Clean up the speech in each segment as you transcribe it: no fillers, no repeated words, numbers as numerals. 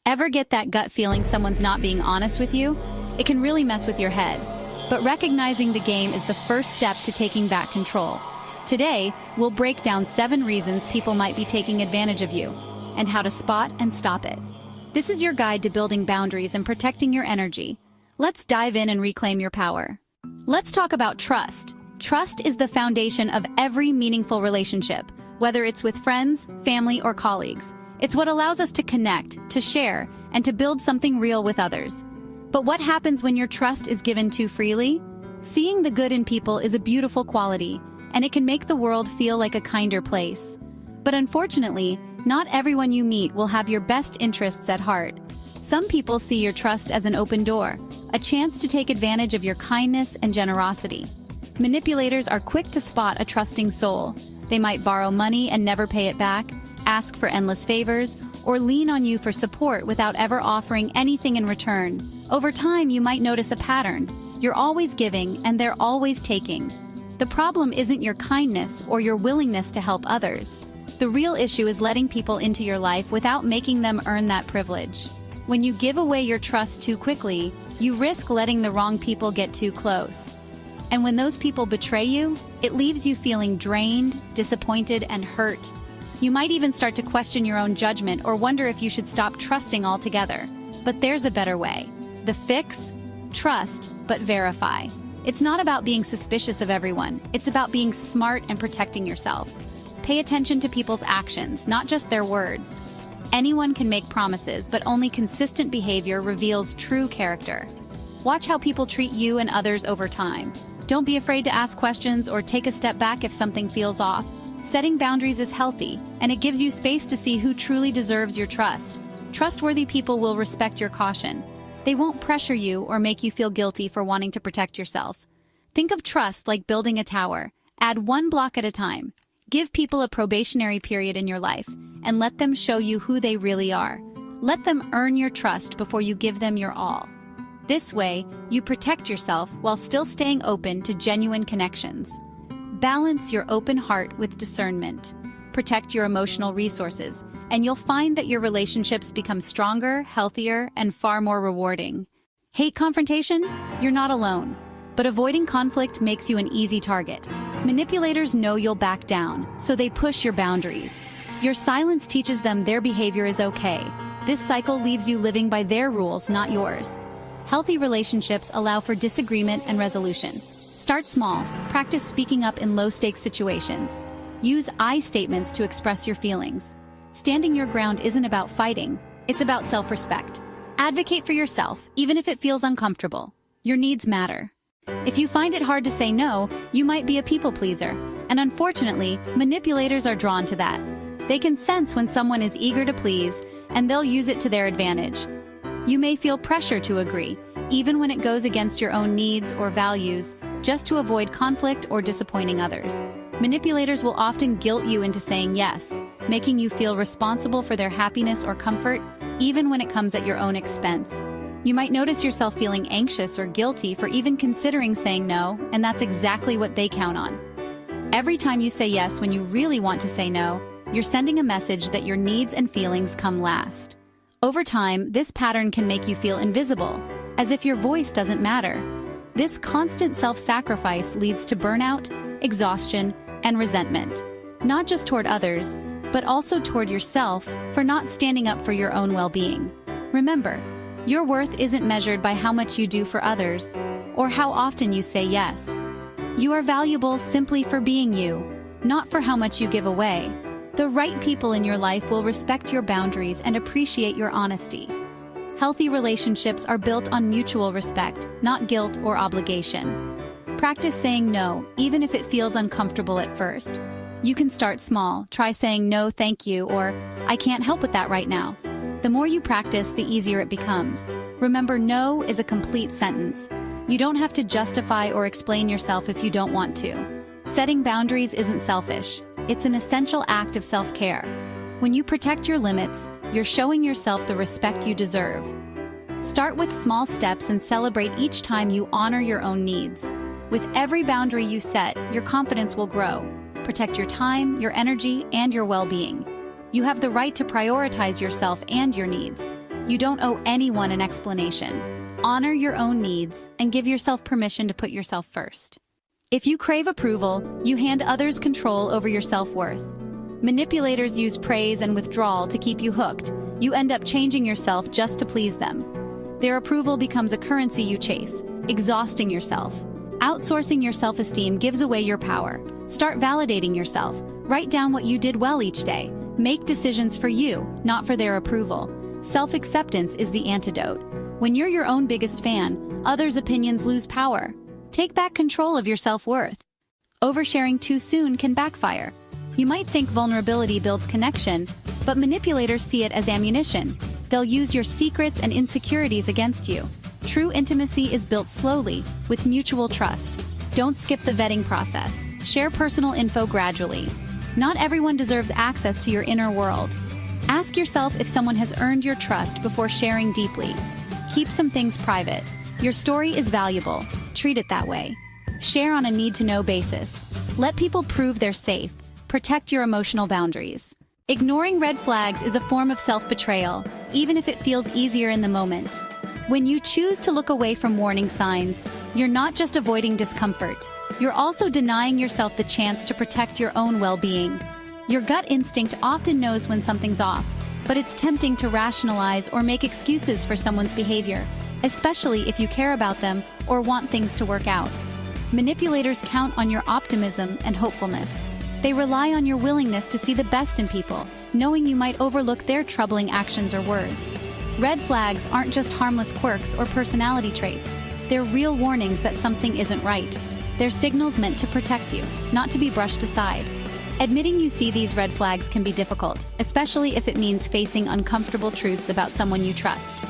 Ever get that gut feeling someone's not being honest with you? It can really mess with your head. But recognizing the game is the first step to taking back control. Today, we'll break down 7 reasons people might be taking advantage of you, and how to spot and stop it. This is your guide to building boundaries and protecting your energy. Let's dive in and reclaim your power. Let's talk about trust. Trust is the foundation of every meaningful relationship, whether it's with friends, family, or colleagues. It's what allows us to connect, to share, and to build something real with others. But what happens when your trust is given too freely? Seeing the good in people is a beautiful quality, and it can make the world feel like a kinder place. But unfortunately, not everyone you meet will have your best interests at heart. Some people see your trust as an open door, a chance to take advantage of your kindness and generosity. Manipulators are quick to spot a trusting soul. They might borrow money and never pay it back, ask for endless favors, or lean on you for support without ever offering anything in return. Over time, you might notice a pattern. You're always giving, and they're always taking. The problem isn't your kindness or your willingness to help others. The real issue is letting people into your life without making them earn that privilege. When you give away your trust too quickly, you risk letting the wrong people get too close. And when those people betray you, it leaves you feeling drained, disappointed, and hurt. You might even start to question your own judgment or wonder if you should stop trusting altogether. But there's a better way. The fix? Trust, but verify. It's not about being suspicious of everyone. It's about being smart and protecting yourself. Pay attention to people's actions, not just their words. Anyone can make promises, but only consistent behavior reveals true character. Watch how people treat you and others over time. Don't be afraid to ask questions or take a step back if something feels off. Setting boundaries is healthy, and it gives you space to see who truly deserves your trust. Trustworthy people will respect your caution. They won't pressure you or make you feel guilty for wanting to protect yourself. Think of trust like building a tower. Add one block at a time. Give people a probationary period in your life, and let them show you who they really are. Let them earn your trust before you give them your all. This way, you protect yourself while still staying open to genuine connections. Balance your open heart with discernment. Protect your emotional resources, and you'll find that your relationships become stronger, healthier, and far more rewarding. Hate confrontation? You're not alone. But avoiding conflict makes you an easy target. Manipulators know you'll back down, so they push your boundaries. Your silence teaches them their behavior is okay. This cycle leaves you living by their rules, not yours. Healthy relationships allow for disagreement and resolution. Start small. Practice speaking up in low-stakes situations. Use I statements to express your feelings. Standing your ground isn't about fighting. It's about self-respect. Advocate for yourself, even if it feels uncomfortable. Your needs matter. If you find it hard to say no, you might be a people pleaser. And unfortunately, manipulators are drawn to that. They can sense when someone is eager to please, and they'll use it to their advantage. You may feel pressure to agree, even when it goes against your own needs or values, just to avoid conflict or disappointing others. Manipulators will often guilt you into saying yes, making you feel responsible for their happiness or comfort, even when it comes at your own expense. You might notice yourself feeling anxious or guilty for even considering saying no, and that's exactly what they count on. Every time you say yes when you really want to say no, you're sending a message that your needs and feelings come last. Over time, this pattern can make you feel invisible, as if your voice doesn't matter. This constant self-sacrifice leads to burnout, exhaustion, and resentment, not just toward others, but also toward yourself for not standing up for your own well-being. Remember, your worth isn't measured by how much you do for others, or how often you say yes. You are valuable simply for being you, not for how much you give away. The right people in your life will respect your boundaries and appreciate your honesty. Healthy relationships are built on mutual respect, not guilt or obligation. Practice saying no, even if it feels uncomfortable at first. You can start small. Try saying no, thank you, or I can't help with that right now. The more you practice, the easier it becomes. Remember, no is a complete sentence. You don't have to justify or explain yourself if you don't want to. Setting boundaries isn't selfish. It's an essential act of self-care. When you protect your limits, you're showing yourself the respect you deserve. Start with small steps and celebrate each time you honor your own needs. With every boundary you set, your confidence will grow. Protect your time, your energy, and your well-being. You have the right to prioritize yourself and your needs. You don't owe anyone an explanation. Honor your own needs and give yourself permission to put yourself first. If you crave approval, you hand others control over your self-worth. Manipulators use praise and withdrawal to keep you hooked. You end up changing yourself just to please them. Their approval becomes a currency you chase, exhausting yourself. Outsourcing your self-esteem gives away your power. Start validating yourself. Write down what you did well each day. Make decisions for you, not for their approval. Self-acceptance is the antidote. When you're your own biggest fan, others' opinions lose power. Take back control of your self-worth. Oversharing too soon can backfire. You might think vulnerability builds connection, but manipulators see it as ammunition. They'll use your secrets and insecurities against you. True intimacy is built slowly, with mutual trust. Don't skip the vetting process. Share personal info gradually. Not everyone deserves access to your inner world. Ask yourself if someone has earned your trust before sharing deeply. Keep some things private. Your story is valuable. Treat it that way. Share on a need-to-know basis. Let people prove they're safe. Protect your emotional boundaries. Ignoring red flags is a form of self-betrayal, even if it feels easier in the moment. When you choose to look away from warning signs, you're not just avoiding discomfort. You're also denying yourself the chance to protect your own well-being. Your gut instinct often knows when something's off, but it's tempting to rationalize or make excuses for someone's behavior, especially if you care about them or want things to work out. Manipulators count on your optimism and hopefulness. They rely on your willingness to see the best in people, knowing you might overlook their troubling actions or words. Red flags aren't just harmless quirks or personality traits. They're real warnings that something isn't right. They're signals meant to protect you, not to be brushed aside. Admitting you see these red flags can be difficult, especially if it means facing uncomfortable truths about someone you trust.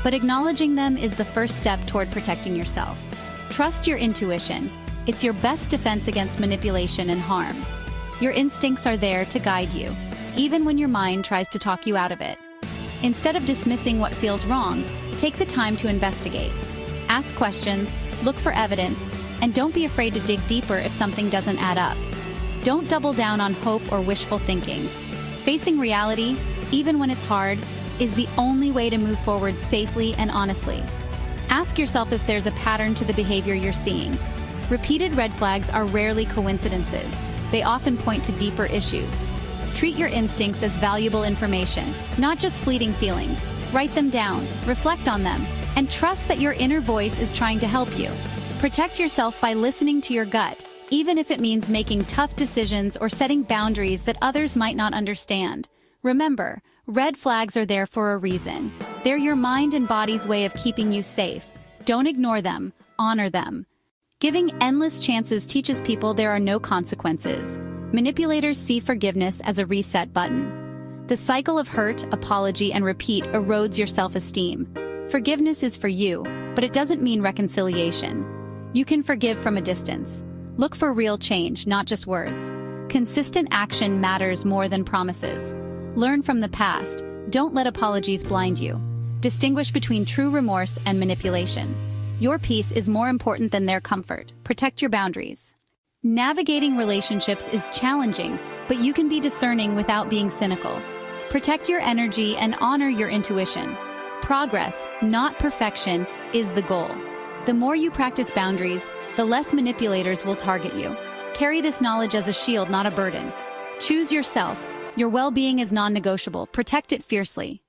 But acknowledging them is the first step toward protecting yourself. Trust your intuition. It's your best defense against manipulation and harm. Your instincts are there to guide you, even when your mind tries to talk you out of it. Instead of dismissing what feels wrong, take the time to investigate. Ask questions, look for evidence, and don't be afraid to dig deeper if something doesn't add up. Don't double down on hope or wishful thinking. Facing reality, even when it's hard, is the only way to move forward safely and honestly. Ask yourself if there's a pattern to the behavior you're seeing. Repeated red flags are rarely coincidences. They often point to deeper issues. Treat your instincts as valuable information, not just fleeting feelings. Write them down, reflect on them, and trust that your inner voice is trying to help you. Protect yourself by listening to your gut, even if it means making tough decisions or setting boundaries that others might not understand. Remember, red flags are there for a reason. They're your mind and body's way of keeping you safe. Don't ignore them, honor them. Giving endless chances teaches people there are no consequences. Manipulators see forgiveness as a reset button. The cycle of hurt, apology, and repeat erodes your self-esteem. Forgiveness is for you, but it doesn't mean reconciliation. You can forgive from a distance. Look for real change, not just words. Consistent action matters more than promises. Learn from the past. Don't let apologies blind you. Distinguish between true remorse and manipulation. Your peace is more important than their comfort. Protect your boundaries. Navigating relationships is challenging, but you can be discerning without being cynical. Protect your energy and honor your intuition. Progress, not perfection, is the goal. The more you practice boundaries, the less manipulators will target you. Carry this knowledge as a shield, not a burden. Choose yourself. Your well-being is non-negotiable. Protect it fiercely.